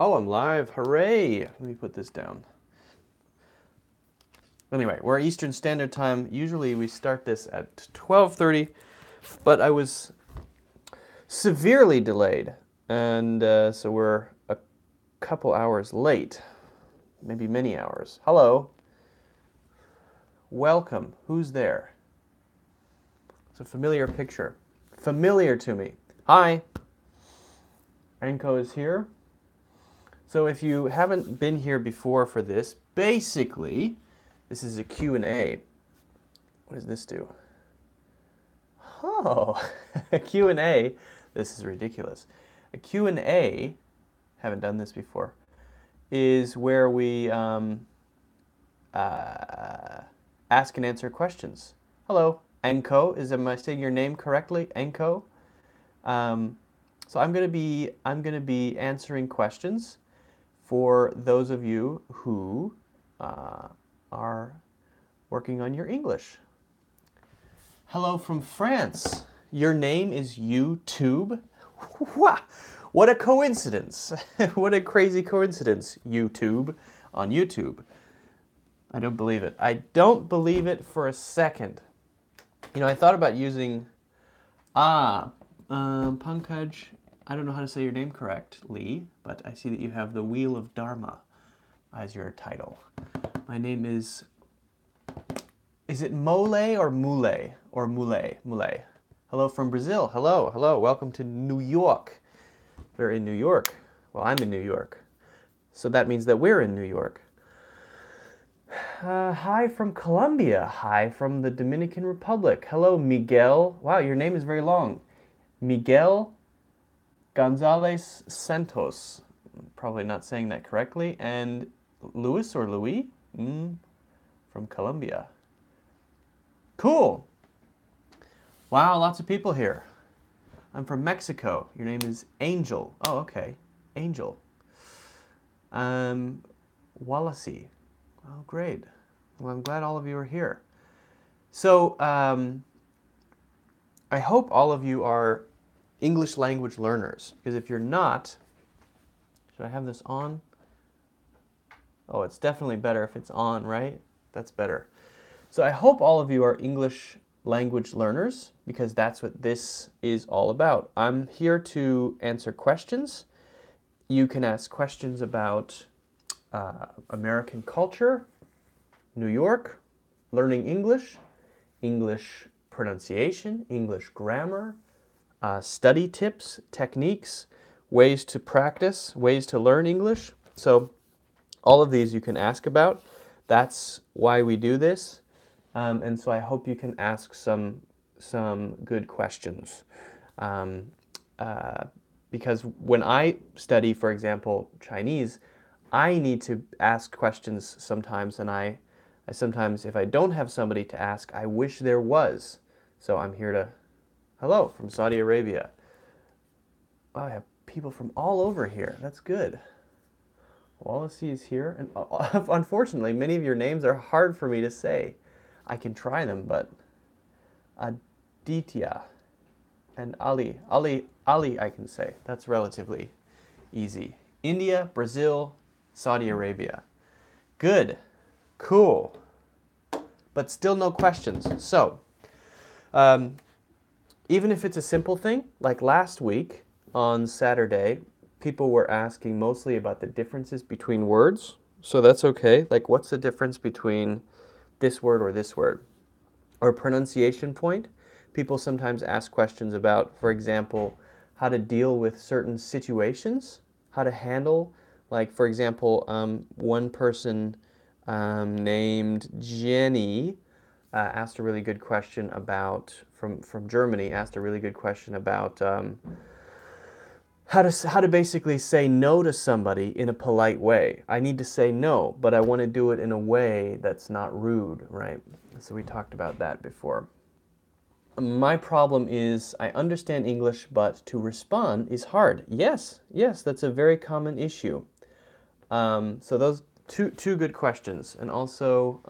Oh, I'm live. Hooray. Let me put this down. Anyway, we're Eastern Standard Time. Usually we start this at 12:30, but I was severely delayed, and so we're a couple hours late, maybe many hours. Hello. Welcome. Who's there? It's a familiar picture. Familiar to me. Hi. Enko is here. So if you haven't been here before for this, basically, this is a Q&A. What does this do? Oh, a Q&A. This is ridiculous. A Q&A, haven't done this before, is where we ask and answer questions. Hello, Enko. Am I saying your name correctly? Enko. So I'm gonna be answering questions for those of you who are working on your English. Hello from France. Your name is YouTube? What a coincidence. What a crazy coincidence, YouTube, on YouTube. I don't believe it. I don't believe it for a second. You know, I thought about using, Pankaj, I don't know how to say your name correctly, but I see that you have the Wheel of Dharma as your title. My name is it Mole or Mule? Or Mule? Mule. Hello from Brazil. Hello, hello. Welcome to New York. We're in New York. Well, I'm in New York. So that means that we're in New York. Hi from Colombia. Hi from the Dominican Republic. Hello, Miguel. Wow, your name is very long. Miguel Gonzalez Santos. Probably not saying that correctly. And Luis or Louis from Colombia. Cool. Wow, lots of people here. I'm from Mexico. Your name is Angel. Oh, okay. Angel. Wallacey. Oh, great. Well, I'm glad all of you are here. So, I hope all of you are English language learners, because if you're not, should I have this on? Oh, it's definitely better if it's on, right? That's better. So I hope all of you are English language learners, because that's what this is all about. I'm here to answer questions. You can ask questions about American culture, New York, learning English, English pronunciation, English grammar, study tips, techniques, ways to practice, ways to learn English. So all of these you can ask about. That's why we do this. And so I hope you can ask some good questions. Because when I study, for example, Chinese, I need to ask questions sometimes, and I sometimes, if I don't have somebody to ask, I wish there was. So I'm here to, hello, from Saudi Arabia. Oh, I have people from all over here. That's good. Wallacey is here, and unfortunately, many of your names are hard for me to say. I can try them, but Aditya and Ali I can say. That's relatively easy. India, Brazil, Saudi Arabia. Good, cool, but still no questions. So, even if it's a simple thing, like last week on Saturday, people were asking mostly about the differences between words. So that's okay. Like, what's the difference between this word or this word? Or pronunciation point. People sometimes ask questions about, for example, how to deal with certain situations, how to handle, like, for example, one person named Jenny asked a really good question about, from Germany, asked a really good question about how to basically say no to somebody in a polite way. I need to say no, but I want to do it in a way that's not rude, right? So we talked about that before. My problem is I understand English, but to respond is hard. Yes, that's a very common issue. So those two good questions, and also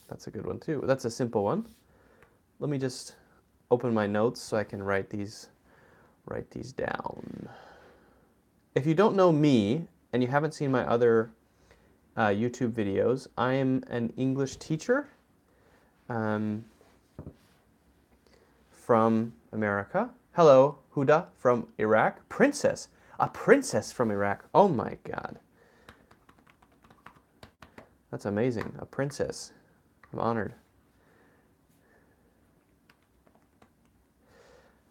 that's a good one too. That's a simple one. Let me just open my notes so I can write these down. if you don't know me and you haven't seen my other YouTube videos, I am an English teacher from America. Hello, Huda from Iraq. Princess. A princess from Iraq. Oh my God. That's amazing. A princess. I'm honored.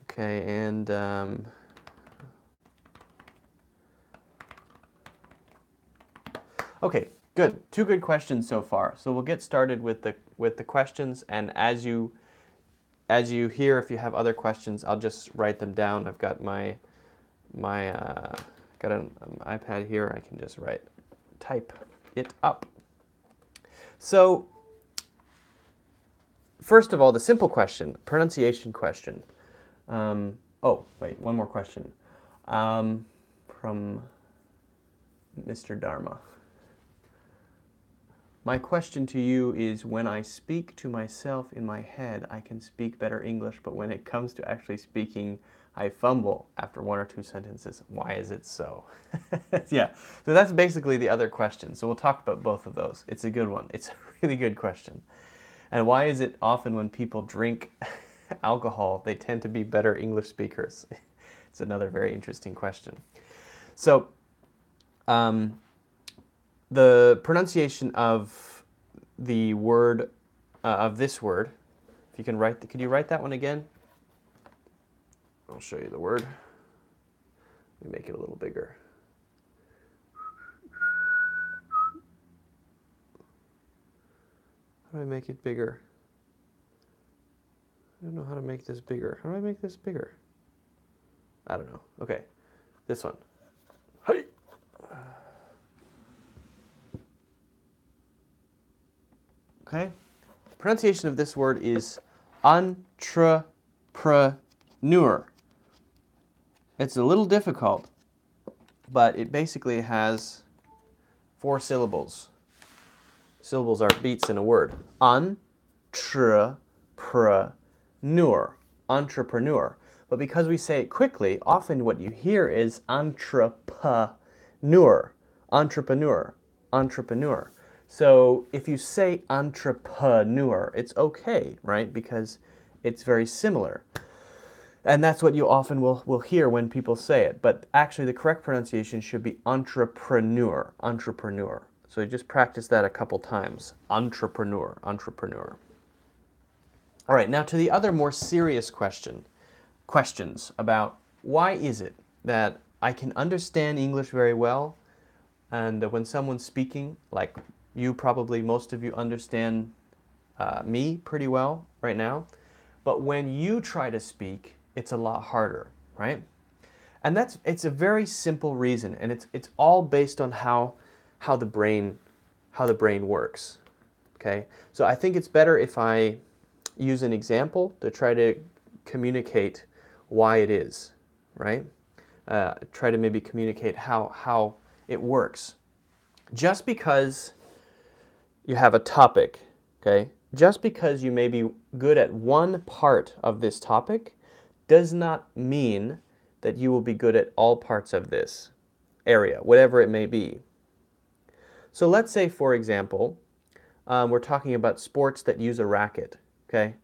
Okay, and okay, good. Two good questions so far. So we'll get started with the questions, and as you hear, if you have other questions, I'll just write them down. I've got my got an iPad here. I can just type it up. So first of all, the simple question, pronunciation question. Oh, wait, one more question from Mr. Dharma. My question to you is, when I speak to myself in my head, I can speak better English, but when it comes to actually speaking, I fumble after one or two sentences. Why is it so? Yeah, so that's basically the other question. So we'll talk about both of those. It's a good one. It's a really good question. And why is it often when people drink alcohol, they tend to be better English speakers? It's another very interesting question. So, the pronunciation of the word, of this word, if you can write, could you write that one again? I'll show you the word. Let me make it a little bigger. How do I make it bigger? I don't know how to make this bigger. How do I make this bigger? I don't know. Okay, this one. Hey. Okay, pronunciation of this word is entrepreneur. It's a little difficult, but it basically has 4 syllables. Syllables are beats in a word. Entrepreneur. Entrepreneur. But because we say it quickly, often what you hear is entrepreneur. Entrepreneur. Entrepreneur. So if you say entrepreneur, it's okay, right? Because it's very similar. And that's what you often will hear when people say it. But actually the correct pronunciation should be entrepreneur. Entrepreneur. So you just practice that a couple times. Entrepreneur. Entrepreneur. All right, now to the other more serious questions about why is it that I can understand English very well, and when someone's speaking, like you probably, most of you understand me pretty well right now, but when you try to speak, it's a lot harder, right? And it's a very simple reason, and it's all based on how the brain works. Okay, so I think it's better if I use an example to try to communicate why it is, right? Try to maybe communicate how it works. Just because you have a topic, okay? Just because you may be good at one part of this topic does not mean that you will be good at all parts of this area, whatever it may be. So let's say, for example, we're talking about sports that use a racket, okay?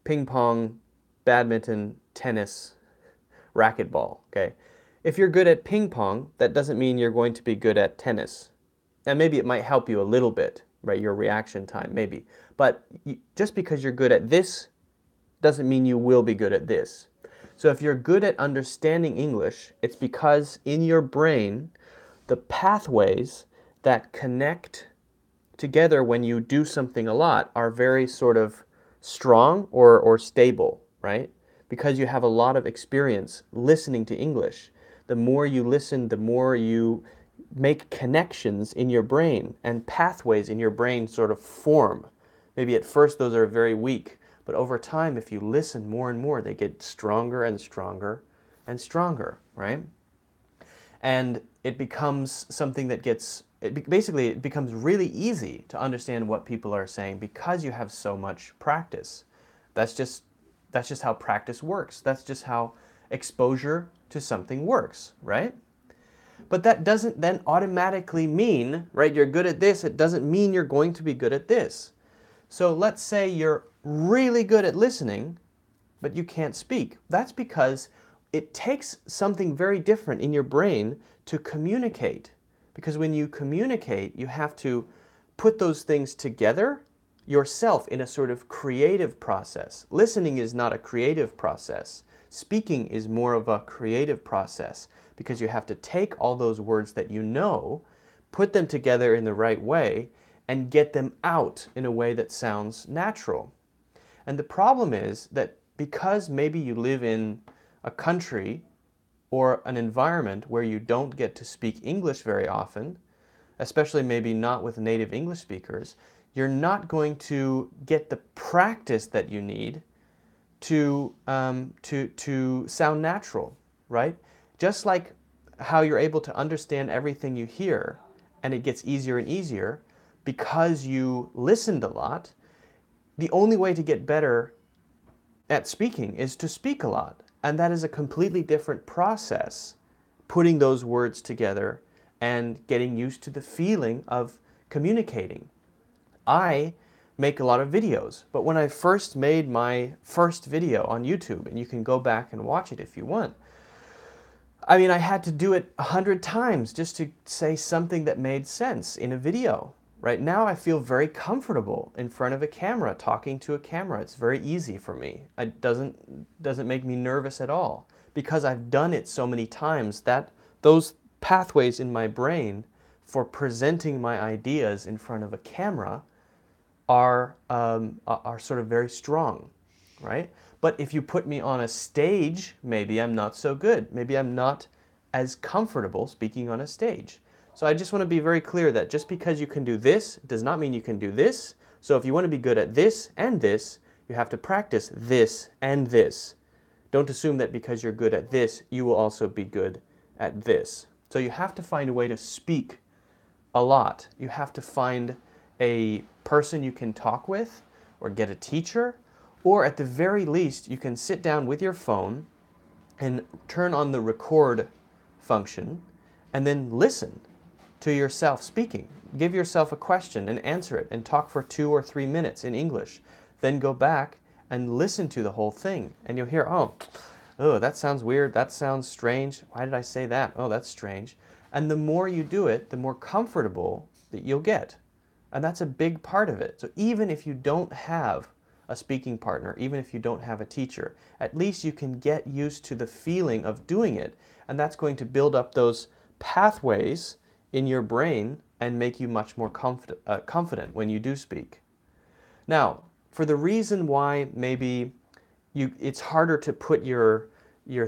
Ping pong, badminton, tennis, racquetball, okay? If you're good at ping pong, that doesn't mean you're going to be good at tennis. And maybe it might help you a little bit, right? Your reaction time, maybe. But just because you're good at this doesn't mean you will be good at this. So if you're good at understanding English, it's because in your brain, the pathways that connect together when you do something a lot are very sort of strong or stable, right? Because you have a lot of experience listening to English. The more you listen, the more you make connections in your brain, and pathways in your brain sort of form. Maybe at first those are very weak, but over time, if you listen more and more, they get stronger and stronger and stronger, right? And it becomes something that basically it becomes really easy to understand what people are saying because you have so much practice. That's just how practice works. That's just how exposure to something works, right? But that doesn't then automatically mean, right, you're good at this, it doesn't mean you're going to be good at this. So let's say you're really good at listening, but you can't speak. That's because it takes something very different in your brain to communicate. Because when you communicate, you have to put those things together yourself in a sort of creative process. Listening is not a creative process. Speaking is more of a creative process because you have to take all those words that you know, put them together in the right way, and get them out in a way that sounds natural. And the problem is that because maybe you live in a country or an environment where you don't get to speak English very often, especially maybe not with native English speakers, you're not going to get the practice that you need to sound natural, right? Just like how you're able to understand everything you hear, and it gets easier and easier because you listened a lot, the only way to get better at speaking is to speak a lot. And that is a completely different process, putting those words together and getting used to the feeling of communicating. I make a lot of videos, but when I first made my first video on YouTube, and you can go back and watch it if you want, I mean, I had to do it 100 times just to say something that made sense in a video. Right now I feel very comfortable in front of a camera, talking to a camera. It's very easy for me. It doesn't make me nervous at all. Because I've done it so many times, that those pathways in my brain for presenting my ideas in front of a camera are sort of very strong, right? But if you put me on a stage, maybe I'm not so good. Maybe I'm not as comfortable speaking on a stage. So I just want to be very clear that just because you can do this does not mean you can do this. So if you want to be good at this and this, you have to practice this and this. Don't assume that because you're good at this, you will also be good at this. So you have to find a way to speak a lot. You have to find a person you can talk with, or get a teacher, or at the very least, you can sit down with your phone and turn on the record function and then listen to yourself speaking. Give yourself a question and answer it and talk for 2 or 3 minutes in English. Then go back and listen to the whole thing, and you'll hear, oh, that sounds weird, that sounds strange, why did I say that? Oh, that's strange. And the more you do it, the more comfortable that you'll get. And that's a big part of it. So even if you don't have a speaking partner, even if you don't have a teacher, at least you can get used to the feeling of doing it. And that's going to build up those pathways in your brain and make you much more confident when you do speak. Now, for the reason why maybe it's harder to put your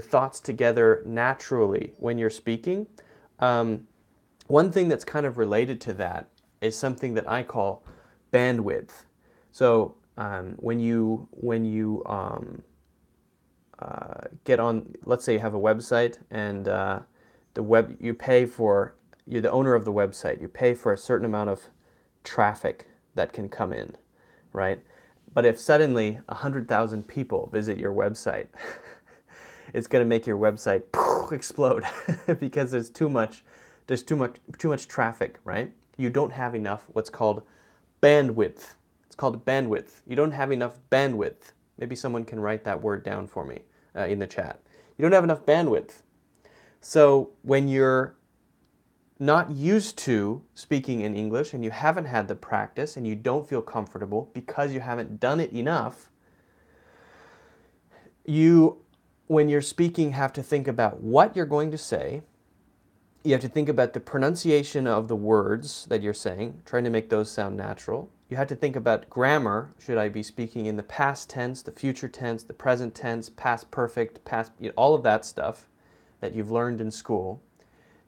thoughts together naturally when you're speaking, one thing that's kind of related to that is something that I call bandwidth. So when you get on, let's say you have a website, and you're the owner of the website, you pay for a certain amount of traffic that can come in, right? But if suddenly 100,000 people visit your website, it's going to make your website explode because there's too much traffic, right? You don't have enough what's called bandwidth. It's called bandwidth. You don't have enough bandwidth. Maybe someone can write that word down for me in the chat. You don't have enough bandwidth. So when you're not used to speaking in English and you haven't had the practice and you don't feel comfortable because you haven't done it enough, when you're speaking, have to think about what you're going to say. You have to think about the pronunciation of the words that you're saying, trying to make those sound natural. You have to think about grammar. Should I be speaking in the past tense, the future tense, the present tense, past perfect, past, all of that stuff that you've learned in school.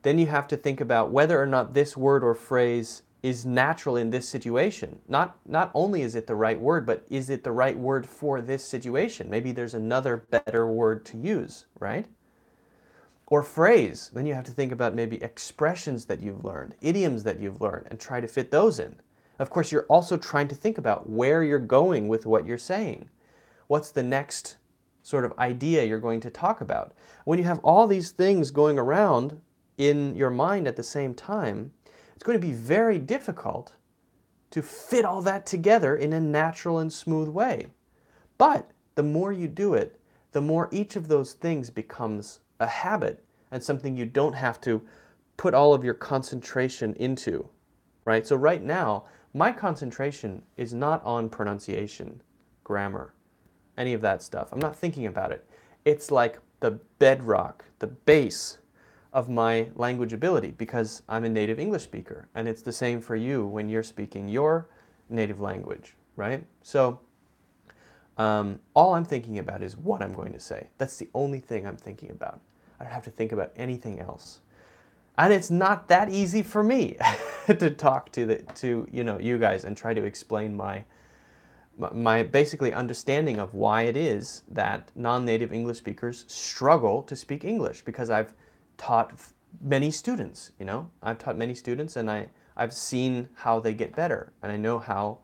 Then you have to think about whether or not this word or phrase is natural in this situation. Not only is it the right word, but is it the right word for this situation? Maybe there's another better word to use, right? Or phrase. Then you have to think about maybe expressions that you've learned, idioms that you've learned, and try to fit those in. Of course, you're also trying to think about where you're going with what you're saying. What's the next sort of idea you're going to talk about. When you have all these things going around in your mind at the same time, it's going to be very difficult to fit all that together in a natural and smooth way. But the more you do it, the more each of those things becomes a habit and something you don't have to put all of your concentration into, right? So right now, my concentration is not on pronunciation, grammar, any of that stuff. I'm not thinking about it. It's like the bedrock, the base of my language ability because I'm a native English speaker. And it's the same for you when you're speaking your native language, right? So all I'm thinking about is what I'm going to say. That's the only thing I'm thinking about. I don't have to think about anything else. And it's not that easy for me to talk to you guys and try to explain my basically understanding of why it is that non-native English speakers struggle to speak English, because I've taught many students, I've taught many students and I've seen how they get better and I know how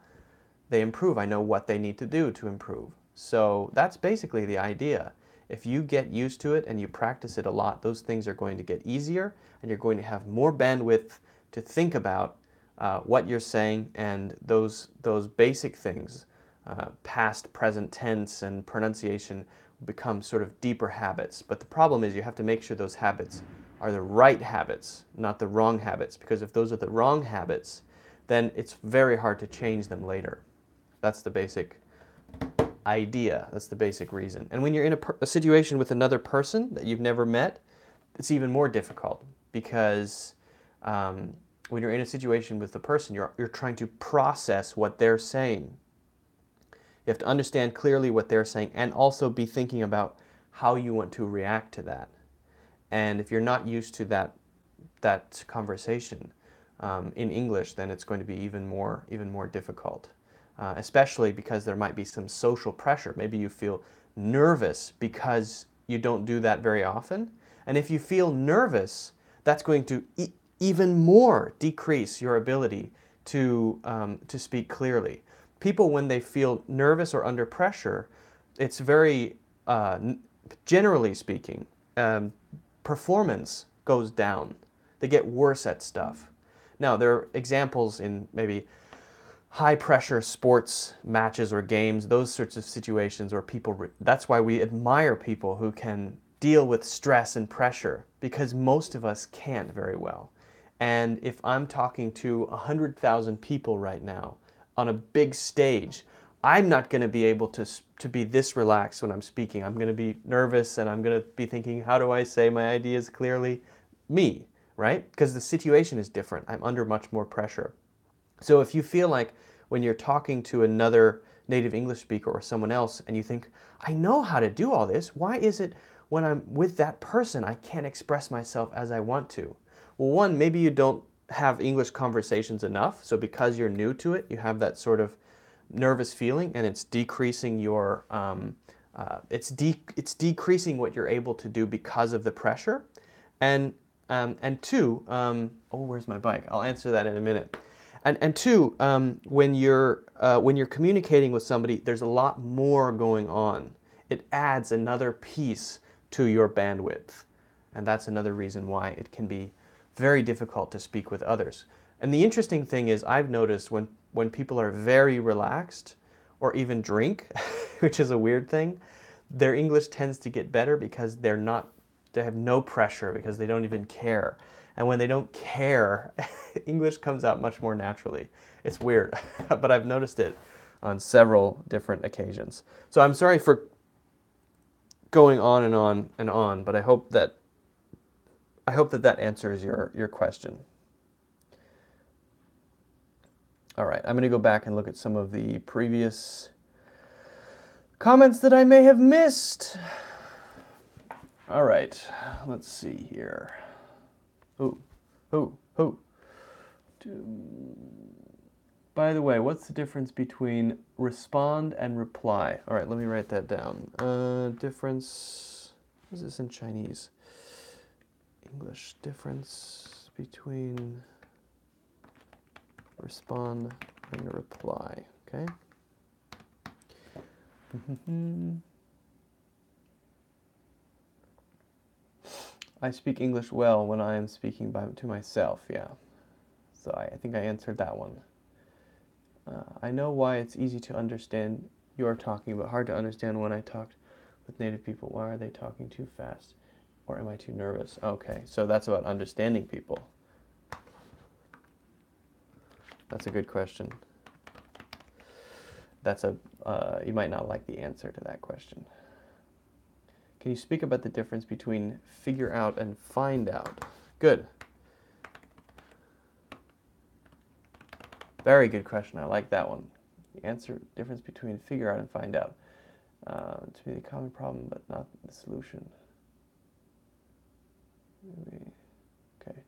they improve. I know what they need to do to improve. So that's basically the idea. If you get used to it and you practice it a lot, those things are going to get easier and you're going to have more bandwidth to think about what you're saying, and those basic things, past, present tense, and pronunciation become sort of deeper habits. But the problem is you have to make sure those habits are the right habits, not the wrong habits, because if those are the wrong habits, then it's very hard to change them later. That's the basic idea. That's the basic reason. And when you're in a situation with another person that you've never met, it's even more difficult because when you're in a situation with the person, you're trying to process what they're saying. You have to understand clearly what they're saying and also be thinking about how you want to react to that. And if you're not used to that conversation in English, then it's going to be even more difficult. Especially because there might be some social pressure. Maybe you feel nervous because you don't do that very often. And if you feel nervous, that's going to even more decrease your ability to speak clearly. People, when they feel nervous or under pressure, it's very, generally speaking, performance goes down. They get worse at stuff. Now, there are examples in maybe high-pressure sports matches or games, those sorts of situations where that's why we admire people who can deal with stress and pressure, because most of us can't very well. And if I'm talking to 100,000 people right now on a big stage, I'm not going to be able to be this relaxed when I'm speaking. I'm going to be nervous and I'm going to be thinking, how do I say my ideas clearly? Me, right? Because the situation is different. I'm under much more pressure. So if you feel like when you're talking to another native English speaker or someone else and you think, I know how to do all this, why is it when I'm with that person I can't express myself as I want to? Well, one, maybe you don't have English conversations enough, so because you're new to it, you have that sort of nervous feeling and it's decreasing your, it's decreasing what you're able to do because of the pressure. And two, oh, where's my bike? I'll answer that in a minute. And two, when you're communicating with somebody, there's a lot more going on. It adds another piece to your bandwidth. And that's another reason why it can be very difficult to speak with others. And the interesting thing is I've noticed when people are very relaxed or even drink, which is a weird thing, their English tends to get better because they have no pressure, because they don't even care. And when they don't care, English comes out much more naturally. It's weird, but I've noticed it on several different occasions. So I'm sorry for going on and on and on, but I hope that answers your question. All right, I'm going to go back and look at some of the previous comments that I may have missed. All right, let's see here. By the way, what's the difference between respond and reply? All right, let me write that down. Difference, what is this in Chinese? English, difference between respond and reply, okay? I speak English well when I am speaking to myself, yeah. So I think I answered that one. I know why it's easy to understand you're talking, but hard to understand when I talked with native people. Why are they talking too fast? Or am I too nervous? Okay, so that's about understanding people. That's a good question. You might not like the answer to that question. Can you speak about the difference between figure out and find out? Good. Very good question. I like that one. The answer, difference between figure out and find out. To be the common problem, but not the solution. Okay.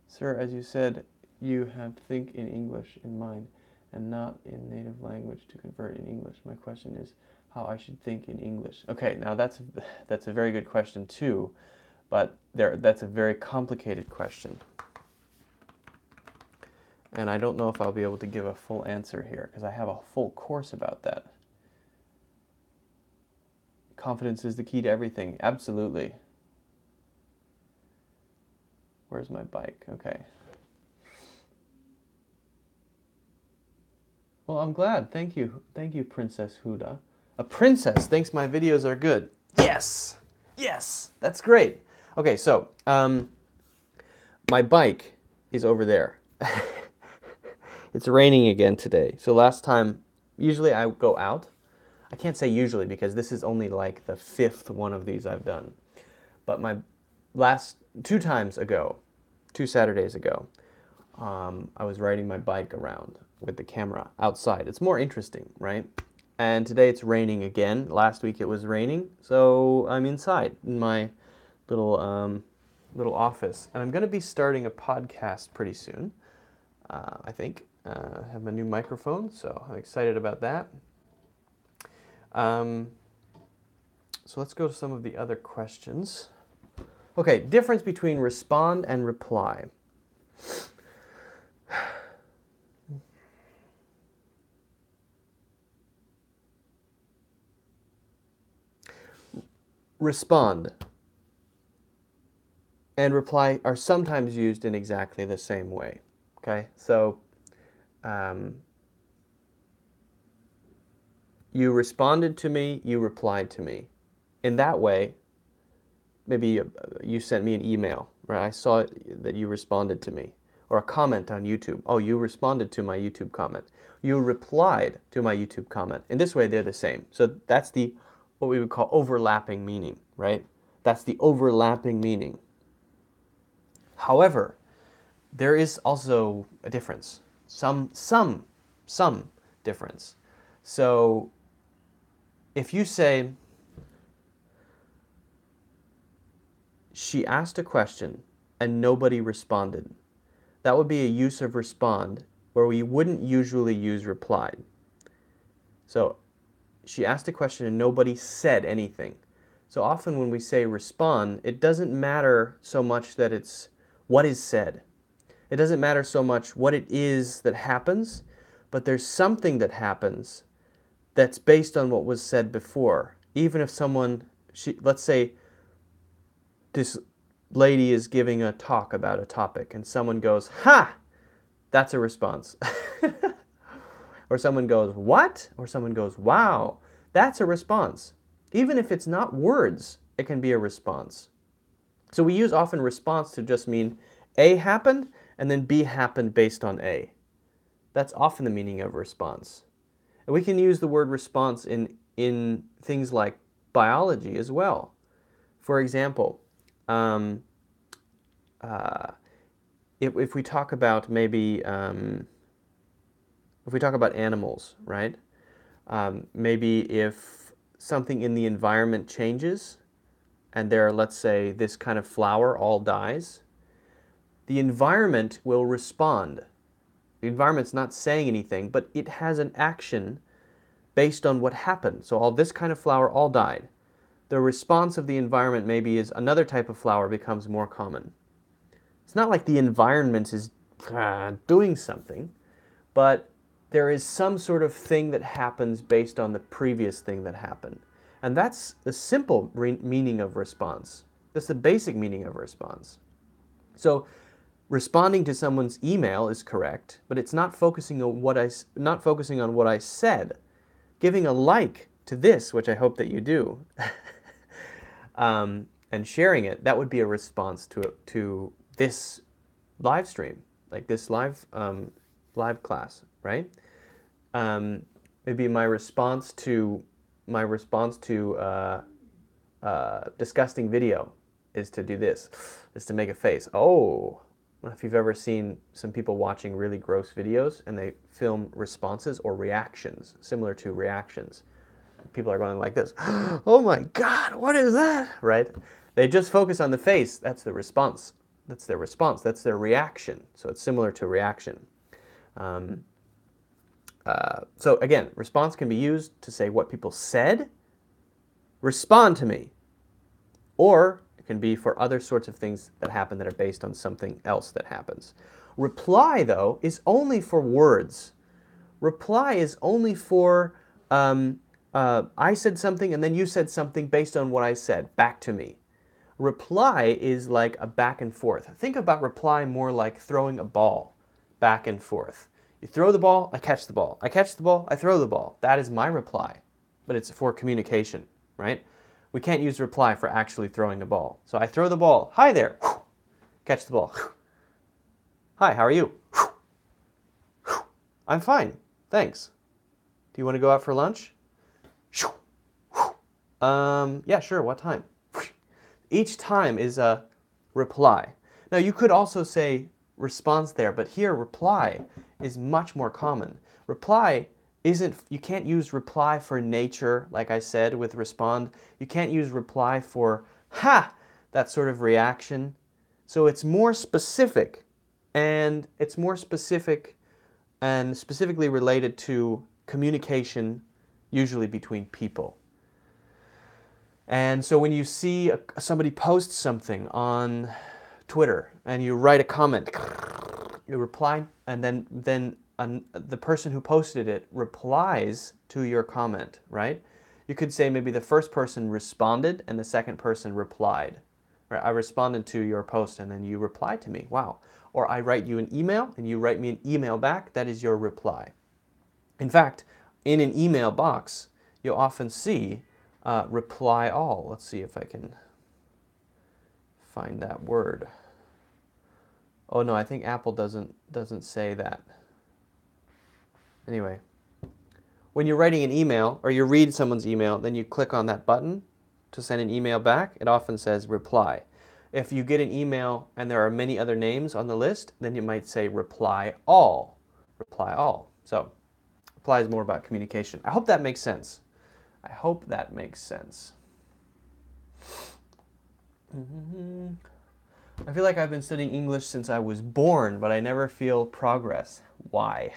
Sir, as you said, you have think in English in mind and not in native language to convert in English. My question is how I should think in English. Okay, now that's a very good question too, but that's a very complicated question. And I don't know if I'll be able to give a full answer here because I have a full course about that. Confidence is the key to everything. Absolutely. Where's my bike? Okay. Well, I'm glad. Thank you. Thank you, Princess Huda. A princess thinks my videos are good. Yes. Yes. That's great. Okay, so my bike is over there. It's raining again today. So last time, usually I go out. I can't say usually because this is only like the 5th one of these I've done. But my last 2 Saturdays ago, I was riding my bike around with the camera outside. It's more interesting, right? And today it's raining again. Last week it was raining, so I'm inside in my little office. And I'm going to be starting a podcast pretty soon, I think. I have my new microphone, so I'm excited about that. So let's go to some of the other questions. Okay, difference between respond and reply. Respond and reply are sometimes used in exactly the same way. Okay, so you responded to me, you replied to me. In that way, maybe you sent me an email, right? I saw that you responded to me. Or a comment on YouTube. Oh, you responded to my YouTube comment. You replied to my YouTube comment. In this way, they're the same. So that's what we would call overlapping meaning, right? That's the overlapping meaning. However, there is also a difference. Some difference. So if you say, she asked a question and nobody responded, that would be a use of respond where we wouldn't usually use replied. So she asked a question and nobody said anything. So often when we say respond, it doesn't matter so much that it's what is said. It doesn't matter so much what it is that happens, but there's something that happens that's based on what was said before. Even if let's say this lady is giving a talk about a topic and someone goes, ha, that's a response. Or someone goes, what? Or someone goes, wow, that's a response. Even if it's not words, it can be a response. So we use often response to just mean A happened and then B happened based on A. That's often the meaning of response. And we can use the word response in things like biology as well. For example, if we talk about maybe, if we talk about animals, right? Maybe if something in the environment changes and let's say, this kind of flower all dies, the environment will respond. The environment's not saying anything, but it has an action based on what happened. So this kind of flower all died. The response of the environment maybe is another type of flower becomes more common. It's not like the environment is doing something, but there is some sort of thing that happens based on the previous thing that happened. And that's the simple meaning of response. That's the basic meaning of a response. So responding to someone's email is correct, but it's not focusing on what I said. Giving a like to this, which I hope that you do, and sharing it, that would be a response to this live stream, like this live class, right? It'd be my response to disgusting video is to do this, is to make a face. Oh, if you've ever seen some people watching really gross videos and they film responses or reactions, similar to reactions. People are going like this. Oh my God, what is that? Right? They just focus on the face. That's the response. That's their response. That's their reaction. So it's similar to reaction. So again, response can be used to say what people said. Respond to me. Or it can be for other sorts of things that happen that are based on something else that happens. Reply, though, is only for words. Reply is only for I said something and then you said something based on what I said back to me. Reply is like a back and forth. Think about reply more like throwing a ball back and forth. You throw the ball, I catch the ball. I catch the ball, I throw the ball. That is my reply, but it's for communication, right? We can't use reply for actually throwing the ball. So I throw the ball. Hi there. Catch the ball. Hi, how are you? I'm fine, thanks. Do you want to go out for lunch? Yeah, sure, what time? Each time is a reply. Now you could also say response there, but here reply is much more common. Reply isn't, you can't use reply for nature, like I said with respond. You can't use reply for, ha, that sort of reaction. So it's more specific, and it's more specific and specifically related to communication, usually between people. And so when you see somebody post something on Twitter and you write a comment, you reply, and then the person who posted it replies to your comment, right? You could say maybe the first person responded and the second person replied. Right? I responded to your post and then you replied to me. Wow. Or I write you an email and you write me an email back. That is your reply. In fact, in an email box, you'll often see reply all. Let's see if I can find that word. Oh no, I think Apple doesn't say that. Anyway, when you're writing an email or you read someone's email, then you click on that button to send an email back. It often says reply. If you get an email and there are many other names on the list, then you might say reply all. Reply all. So reply is more about communication. I hope that makes sense. I hope that makes sense. I feel like I've been studying English since I was born, but I never feel progress. Why?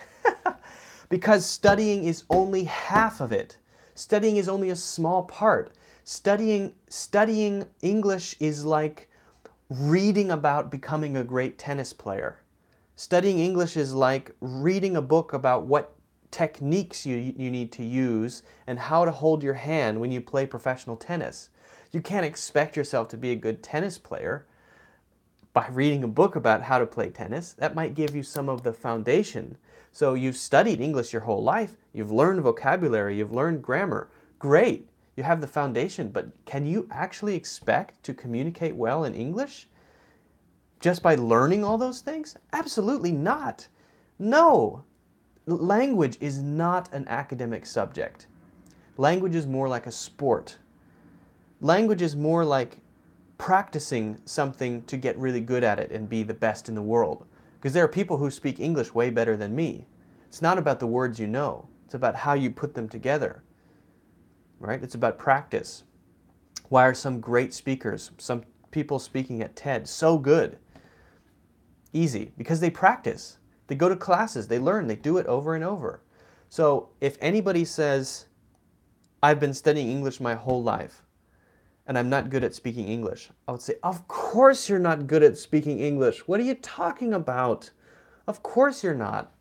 Because studying is only half of it. Studying is only a small part. Studying English is like reading about becoming a great tennis player. Studying English is like reading a book about what techniques you need to use and how to hold your hand when you play professional tennis. You can't expect yourself to be a good tennis player by reading a book about how to play tennis. That might give you some of the foundation. So you've studied English your whole life, you've learned vocabulary, you've learned grammar. Great, you have the foundation, but can you actually expect to communicate well in English just by learning all those things? Absolutely not. No. Language is not an academic subject. Language is more like a sport. Language is more like practicing something to get really good at it and be the best in the world. Because there are people who speak English way better than me. It's not about the words you know. It's about how you put them together. Right? It's about practice. Why are some great speakers, some people speaking at TED, so good? Easy. Because they practice. They go to classes. They learn. They do it over and over. So if anybody says, I've been studying English my whole life, and I'm not good at speaking English, I would say, of course you're not good at speaking English. What are you talking about? Of course you're not.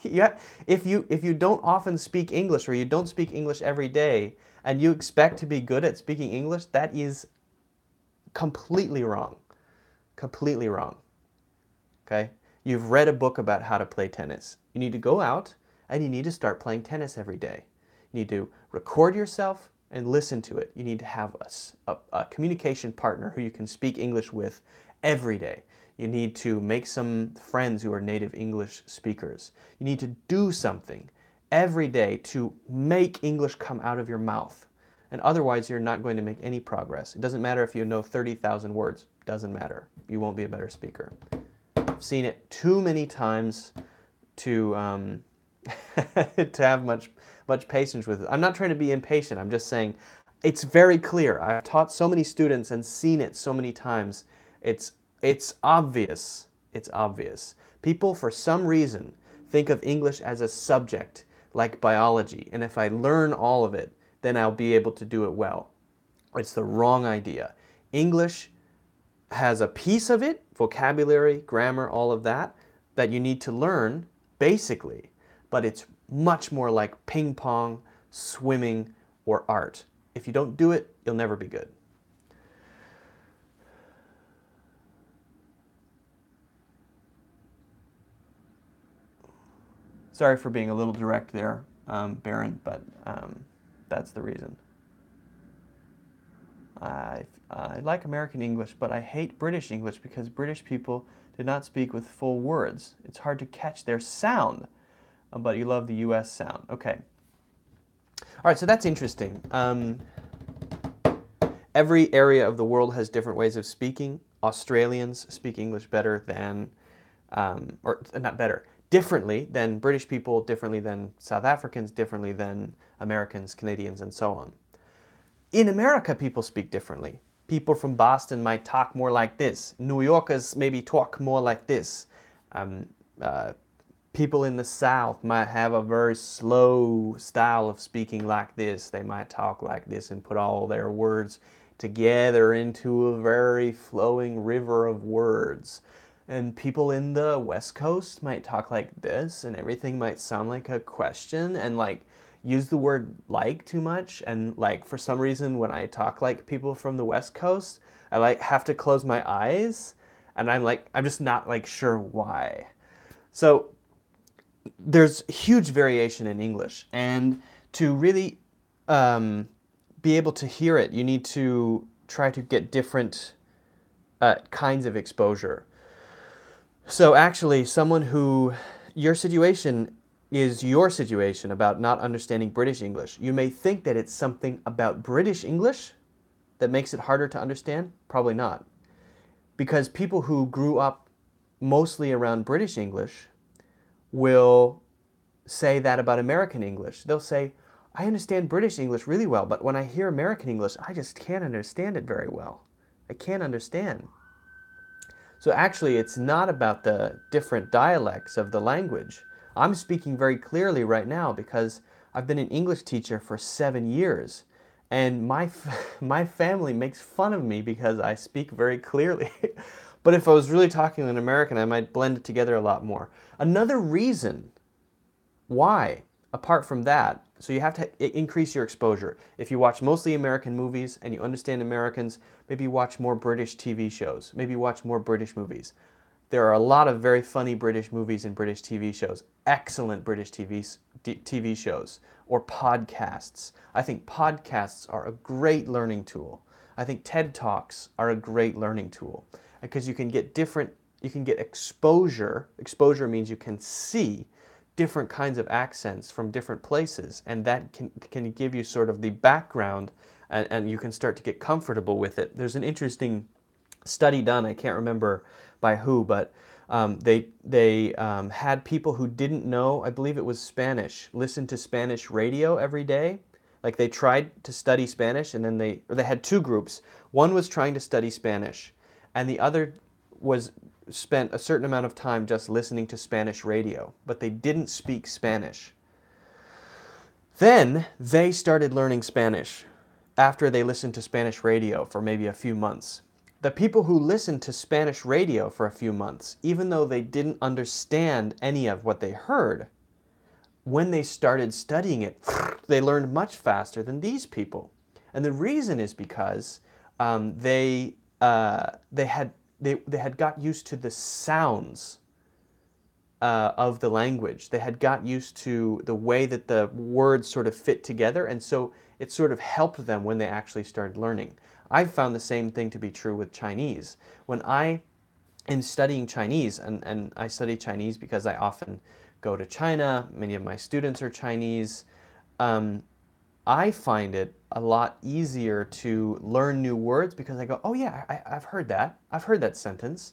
Yeah, if you don't often speak English or you don't speak English every day and you expect to be good at speaking English, that is Completely wrong. Completely wrong. Okay? You've read a book about how to play tennis. You need to go out and you need to start playing tennis every day. You need to record yourself and listen to it. You need to have a communication partner who you can speak English with every day. You need to make some friends who are native English speakers. You need to do something every day to make English come out of your mouth. And otherwise, you're not going to make any progress. It doesn't matter if you know 30,000 words. It doesn't matter. You won't be a better speaker. I've seen it too many times to to have much patience with it. I'm not trying to be impatient. I'm just saying it's very clear. I've taught so many students and seen it so many times. It's obvious. It's obvious. People, for some reason, think of English as a subject like biology, and if I learn all of it, then I'll be able to do it well. It's the wrong idea. English has a piece of it, vocabulary, grammar, all of that, that you need to learn, basically, but it's much more like ping pong, swimming, or art. If you don't do it, you'll never be good. Sorry for being a little direct there, Baron, but that's the reason. I like American English, but I hate British English because British people did not speak with full words. It's hard to catch their sound, but you love the US sound. Okay. All right, so that's interesting. Every area of the world has different ways of speaking. Australians speak English better than, or not better, differently than British people, differently than South Africans, differently than Americans, Canadians, and so on. In America, people speak differently. People from Boston might talk more like this. New Yorkers maybe talk more like this. People in the South might have a very slow style of speaking like this. They might talk like this and put all their words together into a very flowing river of words. And people in the West Coast might talk like this, and everything might sound like a question, and like use the word like too much. And like for some reason, when I talk like people from the West Coast, I like have to close my eyes, and I'm just not like sure why. So there's huge variation in English, and to really be able to hear it, you need to try to get different kinds of exposure. So actually, someone who, your situation is your situation about not understanding British English. You may think that it's something about British English that makes it harder to understand. Probably not. Because people who grew up mostly around British English will say that about American English. They'll say, I understand British English really well, but when I hear American English, I just can't understand it very well. I can't understand. So actually, it's not about the different dialects of the language. I'm speaking very clearly right now because I've been an English teacher for 7 years, and my family makes fun of me because I speak very clearly. But if I was really talking in American, I might blend it together a lot more. Another reason why, apart from that, so you have to increase your exposure. If you watch mostly American movies and you understand Americans, maybe watch more British TV shows. Maybe watch more British movies. There are a lot of very funny British movies and British TV shows. Excellent British TV shows or podcasts. I think podcasts are a great learning tool. I think TED Talks are a great learning tool because you can get exposure. Exposure means you can see different kinds of accents from different places, and that can give you sort of the background, and you can start to get comfortable with it. There's an interesting study done, I can't remember by who, but they had people who didn't know, I believe it was Spanish, listen to Spanish radio every day. Like they tried to study Spanish, and then they had two groups. One was trying to study Spanish, and the other spent a certain amount of time just listening to Spanish radio, but they didn't speak Spanish. Then they started learning Spanish after they listened to Spanish radio for maybe a few months. The people who listened to Spanish radio for a few months, even though they didn't understand any of what they heard, when they started studying it, they learned much faster than these people. And the reason is because they they had got used to the sounds of the language. They had got used to the way that the words sort of fit together, and so it sort of helped them when they actually started learning. I've found the same thing to be true with Chinese. When I am studying Chinese, and I study Chinese because I often go to China, many of my students are Chinese, I find it a lot easier to learn new words because I go, oh yeah, I've heard that. I've heard that sentence.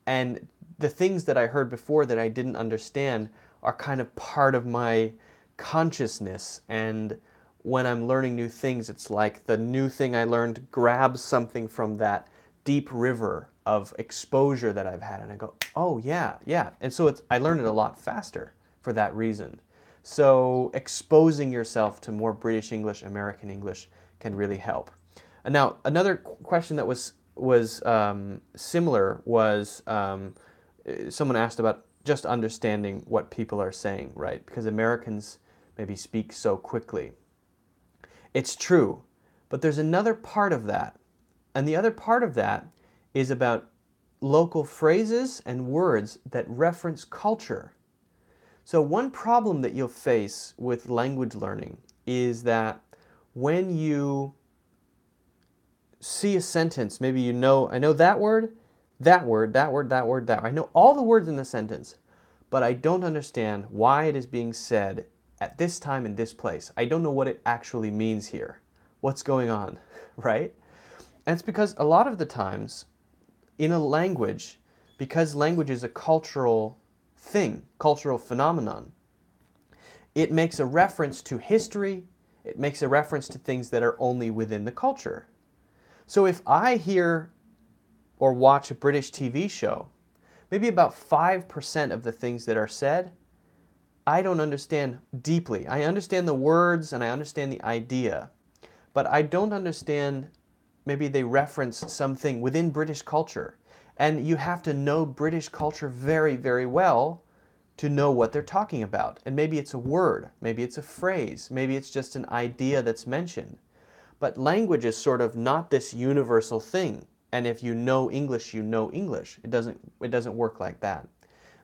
And the things that I heard before that I didn't understand are kind of part of my consciousness. And when I'm learning new things, it's like the new thing I learned grabs something from that deep river of exposure that I've had. And I go, oh yeah, yeah. And so I learn it a lot faster for that reason. So exposing yourself to more British English, American English can really help. And now another question that was similar was someone asked about just understanding what people are saying, right? Because Americans maybe speak so quickly. It's true, but there's another part of that. And the other part of that is about local phrases and words that reference culture. So one problem that you'll face with language learning is that when you see a sentence, maybe you know, I know that word, that word, that word, that word, that word. I know all the words in the sentence, but I don't understand why it is being said at this time in this place. I don't know what it actually means here. What's going on, right? And it's because a lot of the times in a language, because language is a cultural thing, cultural phenomenon, it makes a reference to history, it makes a reference to things that are only within the culture. So if I hear or watch a British TV show, maybe about 5% of the things that are said, I don't understand deeply. I understand the words and I understand the idea, but I don't understand, maybe they reference something within British culture. And you have to know British culture very, very well to know what they're talking about. And maybe it's a word, maybe it's a phrase, maybe it's just an idea that's mentioned. But language is sort of not this universal thing. And if you know English, you know English. It doesn't work like that.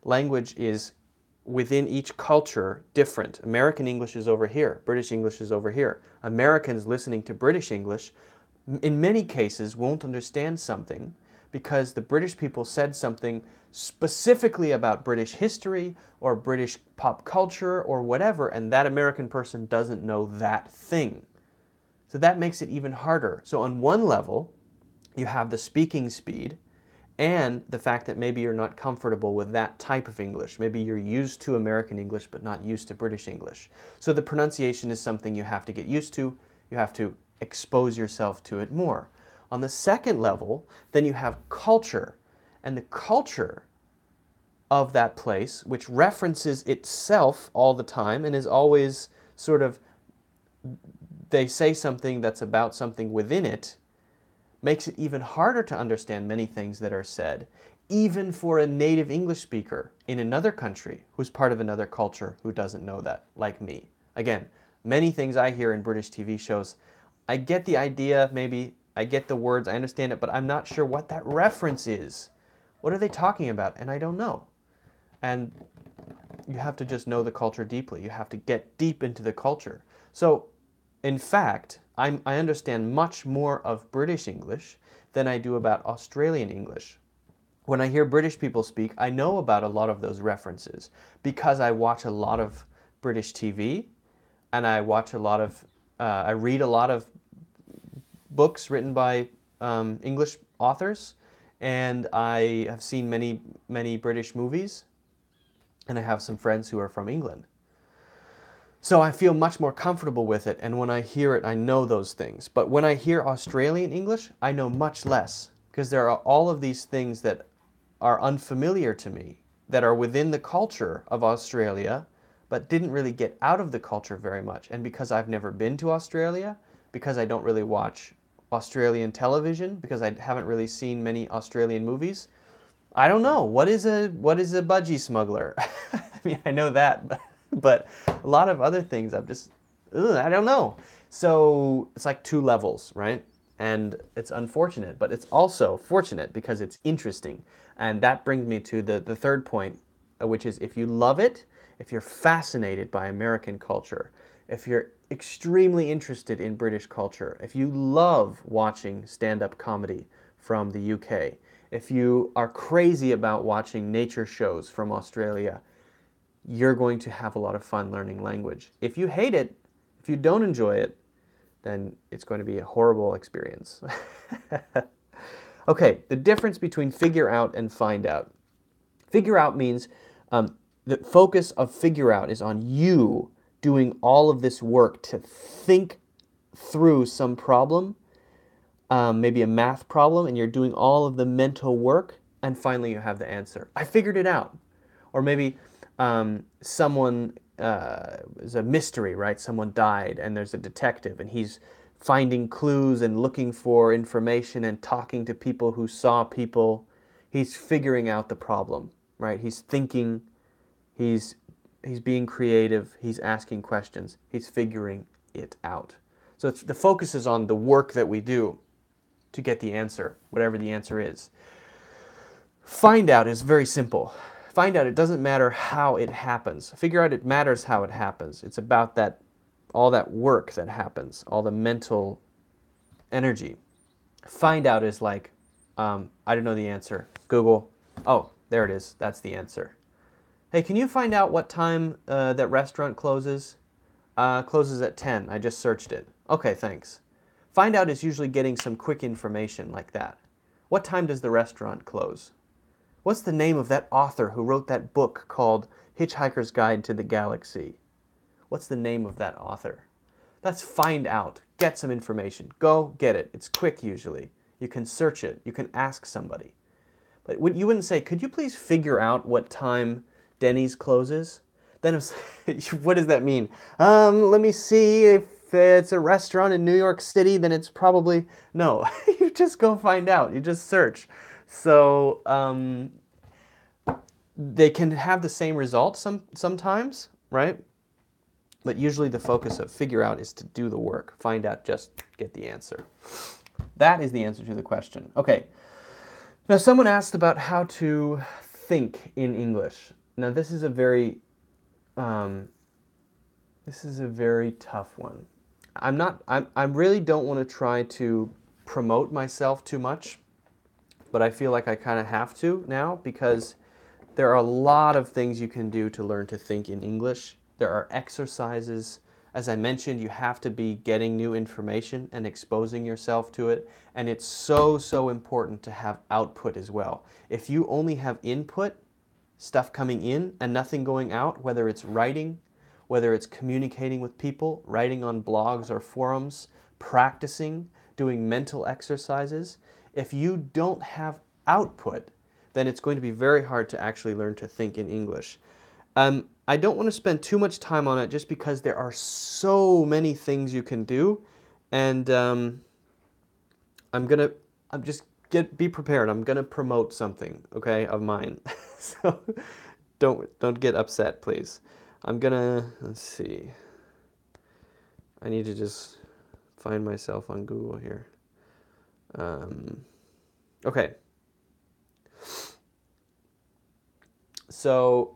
Language is within each culture different. American English is over here. British English is over here. Americans listening to British English, in many cases, won't understand something because the British people said something specifically about British history or British pop culture or whatever, and that American person doesn't know that thing. So that makes it even harder. So on one level, you have the speaking speed and the fact that maybe you're not comfortable with that type of English. Maybe you're used to American English but not used to British English. So the pronunciation is something you have to get used to. You have to expose yourself to it more. On the second level, then you have culture. And the culture of that place, which references itself all the time and is always sort of, they say something that's about something within it, makes it even harder to understand many things that are said, even for a native English speaker in another country who's part of another culture who doesn't know that, like me. Again, many things I hear in British TV shows, I get the idea, maybe I get the words, I understand it, but I'm not sure what that reference is. What are they talking about? And I don't know. And you have to just know the culture deeply. You have to get deep into the culture. So, in fact, I understand much more of British English than I do about Australian English. When I hear British people speak, I know about a lot of those references because I watch a lot of British TV and I watch a lot of, I read a lot of books written by English authors, and I have seen many, many British movies, and I have some friends who are from England. So I feel much more comfortable with it, and when I hear it, I know those things. But when I hear Australian English, I know much less, because there are all of these things that are unfamiliar to me, that are within the culture of Australia, but didn't really get out of the culture very much. And because I've never been to Australia, because I don't really watch Australian television, because I haven't really seen many Australian movies, I don't know. What is a budgie smuggler? I mean, I know that, but a lot of other things I'm just, I don't know. So it's like two levels, right? And it's unfortunate, but it's also fortunate because it's interesting. And that brings me to the third point, which is if you love it, if you're fascinated by American culture, if you're extremely interested in British culture, if you love watching stand-up comedy from the UK, if you are crazy about watching nature shows from Australia, you're going to have a lot of fun learning language. If you hate it, if you don't enjoy it, then it's going to be a horrible experience. Okay, the difference between figure out and find out. Figure out means the focus of figure out is on you doing all of this work to think through some problem, maybe a math problem, and you're doing all of the mental work, and finally you have the answer. I figured it out. Or maybe someone is a mystery, right? Someone died, and there's a detective, and he's finding clues and looking for information and talking to people who saw people. He's figuring out the problem, right? He's thinking, he's he's being creative, he's asking questions, he's figuring it out. So the focus is on the work that we do to get the answer, whatever the answer is. Find out is very simple. Find out, it doesn't matter how it happens. Figure out, it matters how it happens. It's about that, all that work that happens, all the mental energy. Find out is like, I don't know the answer. Google, oh, there it is. That's the answer. Hey, can you find out what time that restaurant closes? Closes at 10. I just searched it. Okay, thanks. Find out is usually getting some quick information like that. What time does the restaurant close? What's the name of that author who wrote that book called Hitchhiker's Guide to the Galaxy? What's the name of that author? That's find out. Get some information. Go get it. It's quick usually. You can search it. You can ask somebody. But you wouldn't say, could you please figure out what time Denny's closes? Then what does that mean? Let me see. If it's a restaurant in New York City, then it's probably... No, you just go find out. You just search. So they can have the same result sometimes, right? But usually the focus of figure out is to do the work. Find out, just get the answer. That is the answer to the question. Okay. Now someone asked about how to think in English. Now this is a very tough one. I really don't want to try to promote myself too much, but I feel like I kind of have to now because there are a lot of things you can do to learn to think in English. There are exercises. As I mentioned, you have to be getting new information and exposing yourself to it. And it's so, so important to have output as well. If you only have input, stuff coming in and nothing going out, whether it's writing, whether it's communicating with people, writing on blogs or forums, practicing, doing mental exercises, if you don't have output, then it's going to be very hard to actually learn to think in English. I don't want to spend too much time on it just because there are so many things you can do, and be prepared. I'm gonna promote something, okay, of mine. So don't get upset, please. Let's see. I need to just find myself on Google here. Okay. So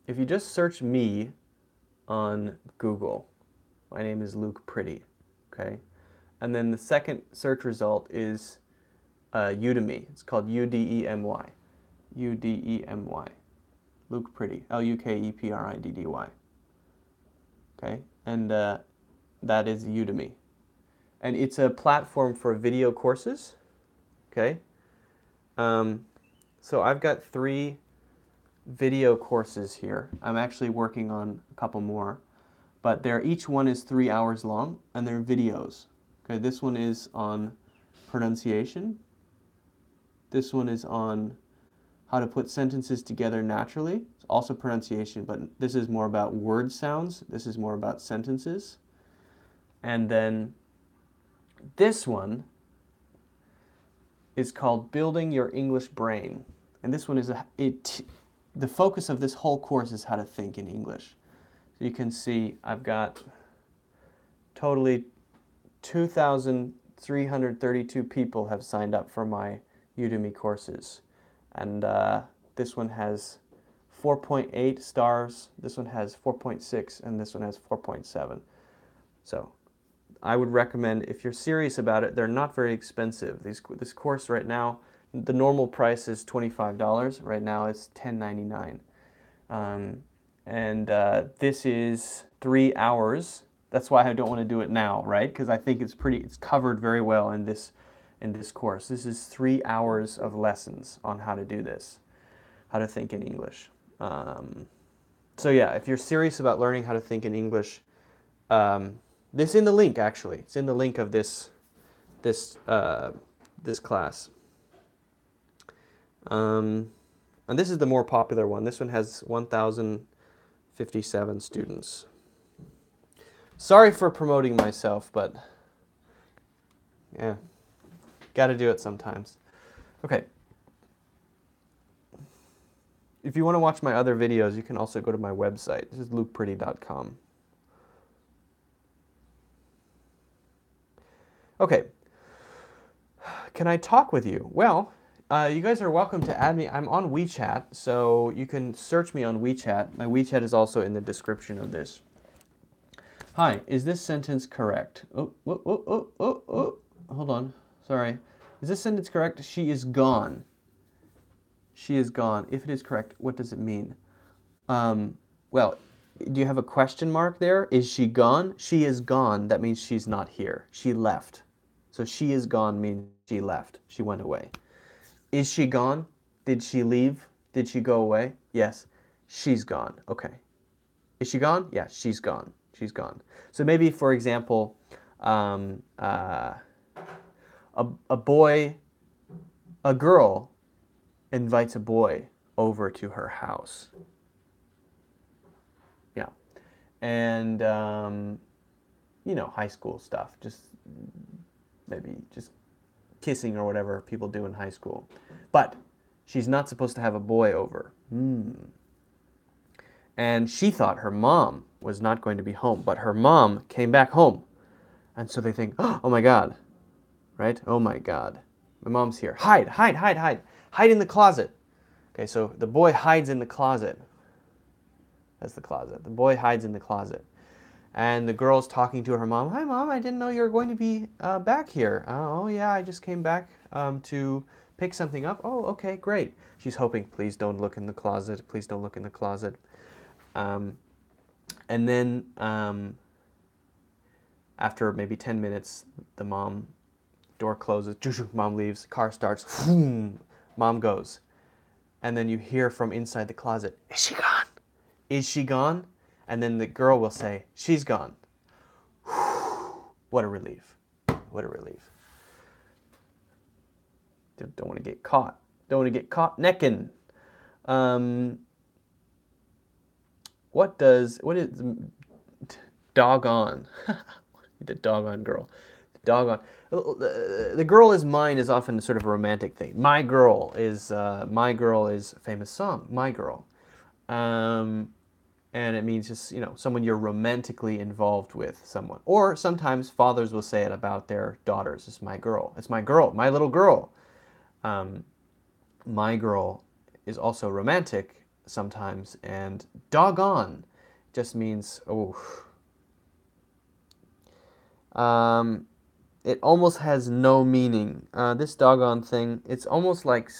if you just search me on Google, my name is Luke Priddy, okay? And then the second search result is Udemy. It's called Udemy. Udemy. Luke Priddy. Lukepriddy. Okay? And that is Udemy. And it's a platform for video courses. Okay? So I've got 3 video courses here. I'm actually working on a couple more. But each one is 3 hours long, and they're videos. Okay, this one is on pronunciation. This one is on how to put sentences together naturally. It's also pronunciation, but this is more about word sounds. This is more about sentences. And then this one is called Building Your English Brain. And this one is the focus of this whole course is how to think in English. You can see I've got totally 2,000 332 people have signed up for my Udemy courses. And this one has 4.8 stars, this one has 4.6, and this one has 4.7. So I would recommend, if you're serious about it, they're not very expensive. This course right now, the normal price is $25. Right now it's $10.99. This is 3 hours. That's why I don't want to do it now, right? Because I think it's covered very well in this course. This is 3 hours of lessons on how to do this, how to think in English. So yeah, if you're serious about learning how to think in English, this is in the link actually. It's in the link of this class. And this is the more popular one. This one has 1,057 students. Sorry for promoting myself, but yeah, got to do it sometimes. Okay. If you want to watch my other videos, you can also go to my website. This is lukepriddy.com. Okay. Can I talk with you? Well, you guys are welcome to add me. I'm on WeChat, so you can search me on WeChat. My WeChat is also in the description of this. Hi, is this sentence correct? Oh, hold on. Sorry. Is this sentence correct? She is gone. She is gone. If it is correct, what does it mean? Well, do you have a question mark there? Is she gone? She is gone. That means she's not here. She left. So she is gone means she left. She went away. Is she gone? Did she leave? Did she go away? Yes. She's gone. Okay. Is she gone? Yeah, she's gone. She's gone. So maybe, for example, a girl invites a boy over to her house. Yeah. And, you know, high school stuff. Maybe just kissing or whatever people do in high school. But she's not supposed to have a boy over. And she thought her mom was not going to be home, but her mom came back home. And so they think, oh my God, right? Oh my God, my mom's here. Hide, hide, hide, hide. Hide in the closet. Okay, so the boy hides in the closet. That's the closet. The boy hides in the closet. And the girl's talking to her mom. Hi, Mom, I didn't know you were going to be back here. Oh, yeah, I just came back to pick something up. Oh, okay, great. She's hoping, please don't look in the closet. Please don't look in the closet. And then after maybe 10 minutes, the door closes, mom leaves, car starts, mom goes. And then you hear from inside the closet, is she gone? Is she gone? And then the girl will say, she's gone. What a relief. What a relief. Don't want to get caught. Don't want to get caught necking. What is doggone? The doggone girl. Doggone. The girl is mine is often sort of a romantic thing. My girl is a famous song. My girl. And it means just, you know, someone you're romantically involved with, someone. Or sometimes fathers will say it about their daughters. It's my girl. It's my girl. My little girl. My girl is also romantic sometimes, and doggone just means, oh. It almost has no meaning. This doggone thing, it's almost like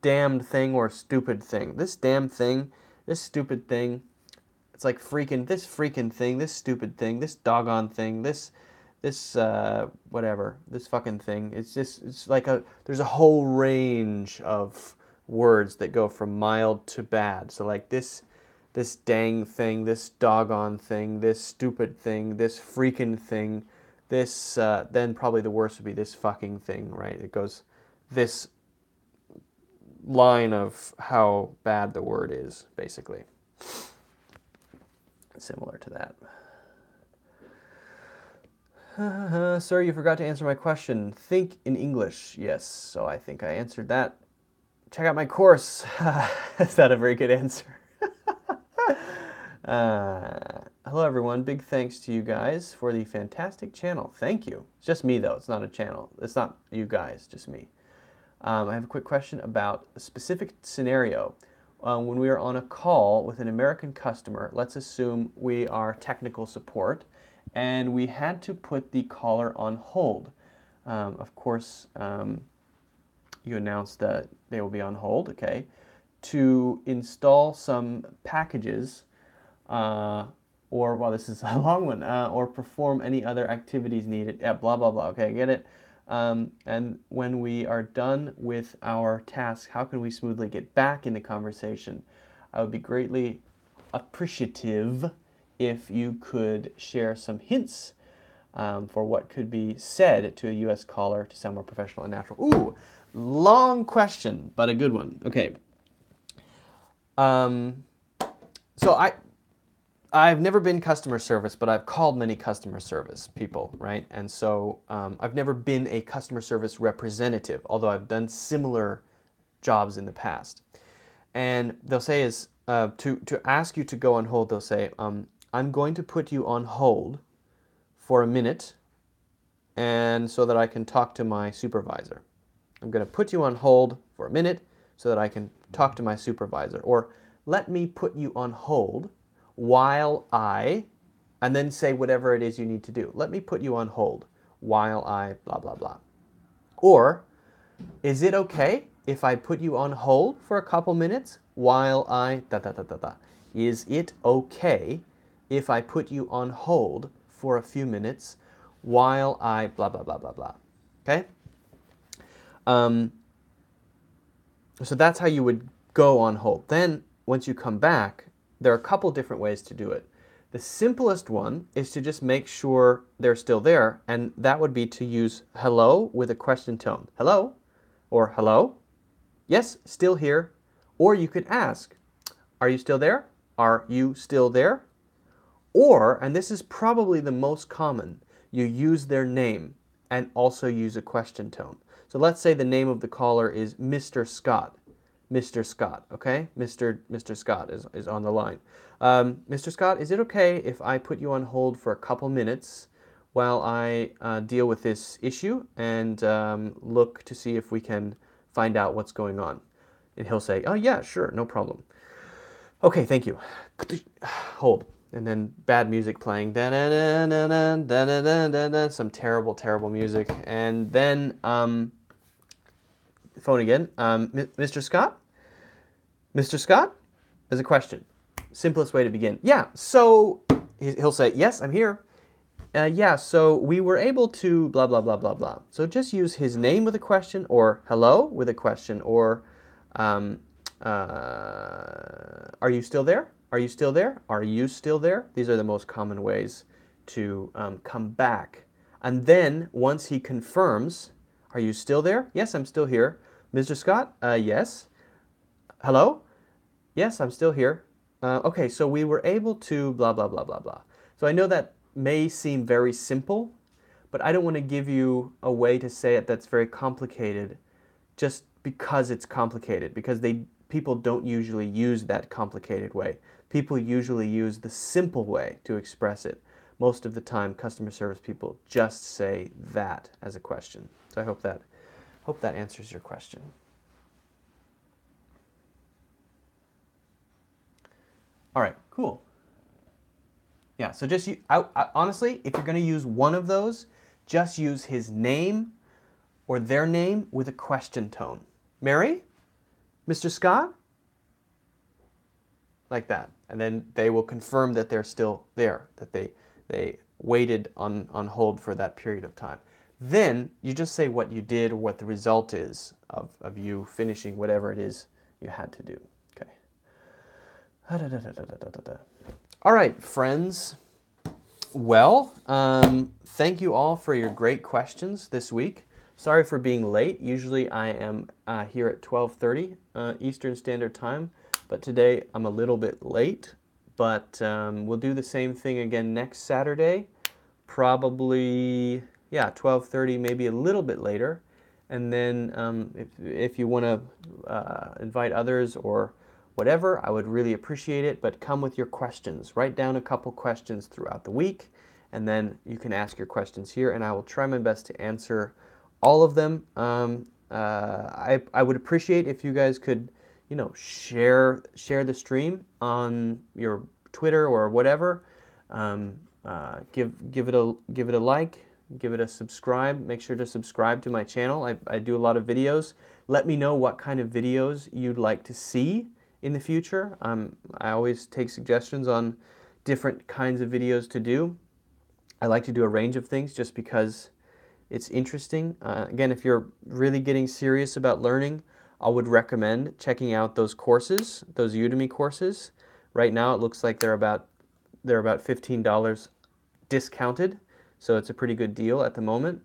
damned thing or stupid thing. This damn thing, this stupid thing, it's like this freaking thing, this stupid thing, this doggone thing, this whatever, this fucking thing. It's like there's a whole range of words that go from mild to bad. So like this dang thing, this doggone thing, this stupid thing, this freaking thing, this, then probably the worst would be this fucking thing, right? It goes this line of how bad the word is, basically. Similar to that. Sir, you forgot to answer my question. Think in English. Yes, so I think I answered that. Check out my course. That's not a very good answer. hello everyone. Big thanks to you guys for the fantastic channel. Thank you. It's just me though. It's not a channel. It's not you guys, just me. I have a quick question about a specific scenario. When we are on a call with an American customer, let's assume we are technical support, and we had to put the caller on hold. Of course, you announced that they will be on hold, okay, to install some packages, or, well, this is a long one, or perform any other activities needed, yeah, blah, blah, blah, okay, get it? And when we are done with our task, how can we smoothly get back in the conversation? I would be greatly appreciative if you could share some hints for what could be said to a US caller to sound more professional and natural. Ooh, long question, but a good one. Okay. So I've never been customer service, but I've called many customer service people, right? And so I've never been a customer service representative, although I've done similar jobs in the past. And they'll say is, to ask you to go on hold, they'll say, I'm going to put you on hold for a minute, and so that I can talk to my supervisor. I'm going to put you on hold for a minute so that I can talk to my supervisor. Or let me put you on hold while I, and then say whatever it is you need to do. Let me put you on hold while I blah, blah, blah. Or, is it okay if I put you on hold for a couple minutes while I da, da, da, da, da? Is it okay if I put you on hold for a few minutes while I blah, blah, blah, blah, blah? Okay? So that's how you would go on hold. Then, once you come back, there are a couple different ways to do it. The simplest one is to just make sure they're still there, and that would be to use hello with a question tone. Hello? Or hello? Yes, still here. Or you could ask, are you still there? Are you still there? Or, and this is probably the most common, you use their name and also use a question tone. So let's say the name of the caller is Mr. Scott. Mr. Scott, okay? Mr. Scott is on the line. Mr. Scott, is it okay if I put you on hold for a couple minutes while I deal with this issue and look to see if we can find out what's going on? And he'll say, oh yeah, sure, no problem. Okay, thank you. Hold. And then bad music playing. Some terrible, terrible music. And then phone again. Mr. Scott? Mr. Scott? There's a question. Simplest way to begin. Yeah, so he'll say, yes, I'm here. Yeah, so we were able to blah, blah, blah, blah, blah. So just use his name with a question, or hello with a question, or are you still there? Are you still there? Are you still there? These are the most common ways to come back. And then once he confirms, are you still there? Yes, I'm still here. Mr. Scott? Yes. Hello? Yes, I'm still here. Okay, so we were able to blah, blah, blah, blah, blah. So I know that may seem very simple, but I don't want to give you a way to say it that's very complicated just because it's complicated, because people don't usually use that complicated way. People usually use the simple way to express it. Most of the time, customer service people just say that as a question. So I hope that answers your question. All right, cool. Yeah, so just honestly, if you're going to use one of those, just use his name or their name with a question tone. Mary? Mr. Scott? Like that. And then they will confirm that they're still there, that they waited on hold for that period of time. Then you just say what you did or what the result is of you finishing whatever it is you had to do. Okay. All right, friends. Well, thank you all for your great questions this week. Sorry for being late. Usually I am here at 12:30 Eastern Standard Time, but today I'm a little bit late. But we'll do the same thing again next Saturday, probably, yeah, 12:30, maybe a little bit later. And then if you want to invite others or whatever, I would really appreciate it. But come with your questions. Write down a couple questions throughout the week, and then you can ask your questions here, and I will try my best to answer all of them. I would appreciate if you guys could, you know, share the stream on your Twitter or whatever. Give it a like, give it a subscribe. Make sure to subscribe to my channel. I do a lot of videos. Let me know what kind of videos you'd like to see in the future. I always take suggestions on different kinds of videos to do. I like to do a range of things just because it's interesting. Again, if you're really getting serious about learning, I would recommend checking out those courses, those Udemy courses. Right now, it looks like they're about $15 discounted, so it's a pretty good deal at the moment.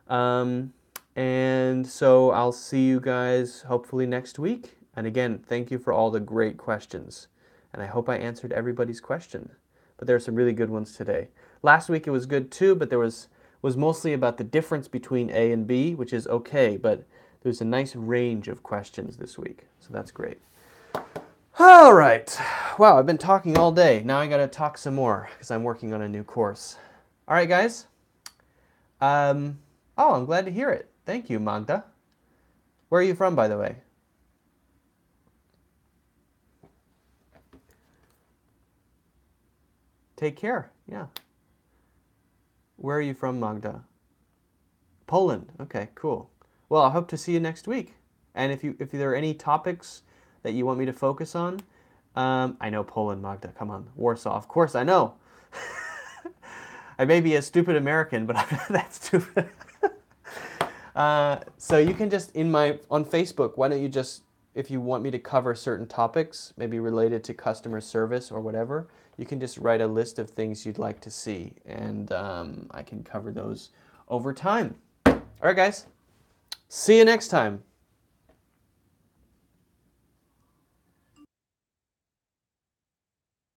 And so I'll see you guys hopefully next week. And again, thank you for all the great questions. And I hope I answered everybody's question. But there are some really good ones today. Last week it was good too, but there was mostly about the difference between A and B, which is okay, but there's a nice range of questions this week, so that's great. All right. Wow, I've been talking all day. Now I got to talk some more because I'm working on a new course. All right, guys. Oh, I'm glad to hear it. Thank you, Magda. Where are you from, by the way? Take care. Yeah. Where are you from, Magda? Poland. Okay, cool. Well, I hope to see you next week. And if there are any topics that you want me to focus on, I know Poland, Magda. Come on, Warsaw. Of course, I know. I may be a stupid American, but I'm not that stupid. So you can just on Facebook. Why don't you just, if you want me to cover certain topics, maybe related to customer service or whatever, you can just write a list of things you'd like to see, and I can cover those over time. All right, guys. See you next time.